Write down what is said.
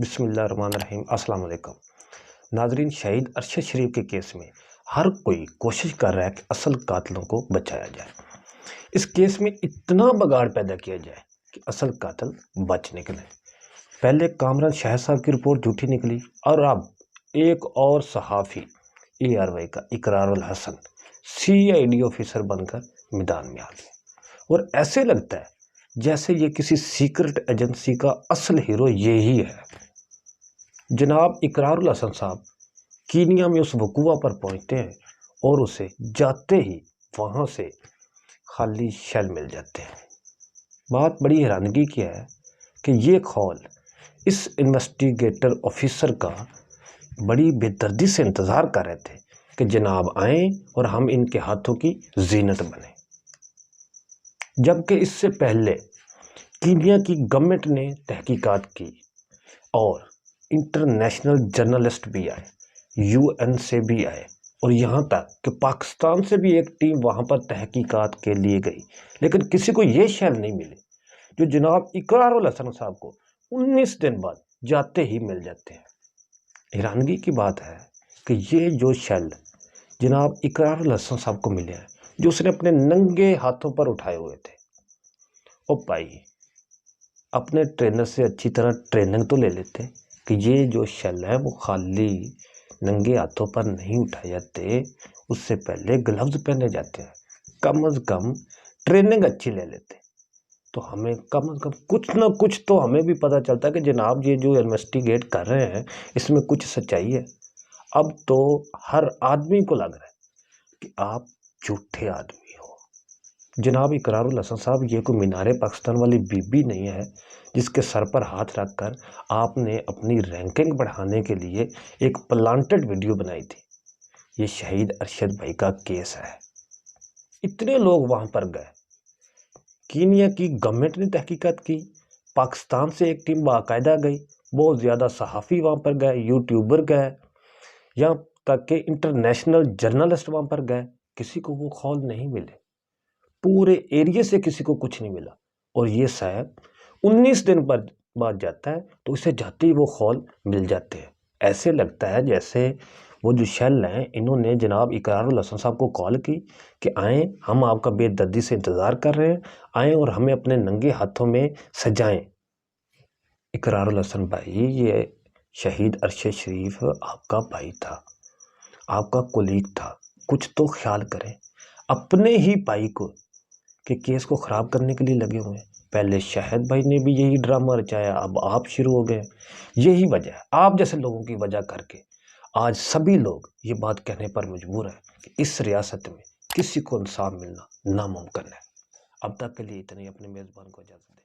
بسم اللہ الرحمن الرحیم۔ السلام علیکم ناظرین، شہید ارشد شریف کے کیس میں ہر کوئی کوشش کر رہا ہے کہ اصل قاتلوں کو بچایا جائے۔ اس کیس میں اتنا بگاڑ پیدا کیا جائے کہ اصل قاتل بچ نکلے۔ پہلے کامران شاہ صاحب کی رپورٹ جھوٹی نکلی اور اب ایک اور صحافی ARY کا اقرار الحسن CID آفیسر بن کر میدان میں آ گیا، اور ایسے لگتا ہے جیسے یہ کسی سیکرٹ ایجنسی کا اصل ہیرو یہی ہے۔ جناب اقرار الحسن صاحب کینیا میں اس وقوع پر پہنچتے ہیں اور اسے جاتے ہی وہاں سے خالی شیل مل جاتے ہیں۔ بات بڑی حیرانگی کی ہے کہ یہ خول اس انویسٹیگیٹر آفیسر کا بڑی بے دردی سے انتظار کر رہے تھے کہ جناب آئیں اور ہم ان کے ہاتھوں کی زینت بنیں، جبکہ اس سے پہلے کینیا کی گورنمنٹ نے تحقیقات کی اور انٹرنیشنل جرنلسٹ بھی آئے، UN سے بھی آئے، اور یہاں تک کہ پاکستان سے بھی ایک ٹیم وہاں پر تحقیقات کے لیے گئی، لیکن کسی کو یہ شیل نہیں ملے جو جناب اقرار الحسن صاحب کو 19 دن بعد جاتے ہی مل جاتے ہیں۔ حیرانگی کی بات ہے کہ یہ جو شیل جناب اقرار الحسن صاحب کو ملے ہیں، جو اس نے اپنے ننگے ہاتھوں پر اٹھائے ہوئے تھے، اور پائی اپنے ٹرینر سے اچھی طرح ٹریننگ تو لے لیتے کہ یہ جو شیل ہے وہ خالی ننگے ہاتھوں پر نہیں اٹھائے جاتے، اس سے پہلے گلوز پہنے جاتے ہیں، کم از کم ٹریننگ اچھی لے لیتے تو ہمیں کم از کم کچھ نہ کچھ تو ہمیں بھی پتہ چلتا کہ جناب یہ جو انویسٹیگیٹ کر رہے ہیں اس میں کچھ سچائی ہے۔ اب تو ہر آدمی کو لگ رہا ہے کہ آپ جھوٹے آدمی ہو۔ جناب اقرار الحسن صاحب یہ کوئی مینار پاکستان والی بی بی نہیں ہے جس کے سر پر ہاتھ رکھ کر آپ نے اپنی رینکنگ بڑھانے کے لیے ایک پلانٹڈ ویڈیو بنائی تھی۔ یہ شہید ارشد بھائی کا کیس ہے۔ اتنے لوگ وہاں پر گئے، کینیا کی گورنمنٹ نے تحقیقات کی، پاکستان سے ایک ٹیم باقاعدہ گئی، بہت زیادہ صحافی وہاں پر گئے، یوٹیوبر گئے، یہاں تک کہ انٹرنیشنل جرنلسٹ وہاں پر گئے، کسی کو وہ خول نہیں ملے، پورے ایریے سے کسی کو کچھ نہیں ملا، اور یہ صاحب 19 دن بعد جاتا ہے تو اسے جاتے ہی وہ خول مل جاتے ہیں۔ ایسے لگتا ہے جیسے وہ جو شیل ہیں انہوں نے جناب اقرار الحسن صاحب کو کال کی کہ آئیں، ہم آپ کا بے دردی سے انتظار کر رہے ہیں، آئیں اور ہمیں اپنے ننگے ہاتھوں میں سجائیں۔ اقرار الحسن بھائی، یہ شہید ارشد شریف آپ کا بھائی تھا، آپ کا کولیگ تھا، کچھ تو خیال کریں۔ اپنے ہی بھائی کو کہ کیس کو خراب کرنے کے لیے لگے ہوئے ہیں۔ پہلے شاہد بھائی نے بھی یہی ڈرامہ رچایا، اب آپ شروع ہو گئے۔ یہی وجہ ہے، آپ جیسے لوگوں کی وجہ کر کے آج سبھی لوگ یہ بات کہنے پر مجبور ہیں کہ اس ریاست میں کسی کو انصاف ملنا ناممکن ہے۔ اب تک کے لیے اتنے، اپنے میزبان کو اجازت دیں۔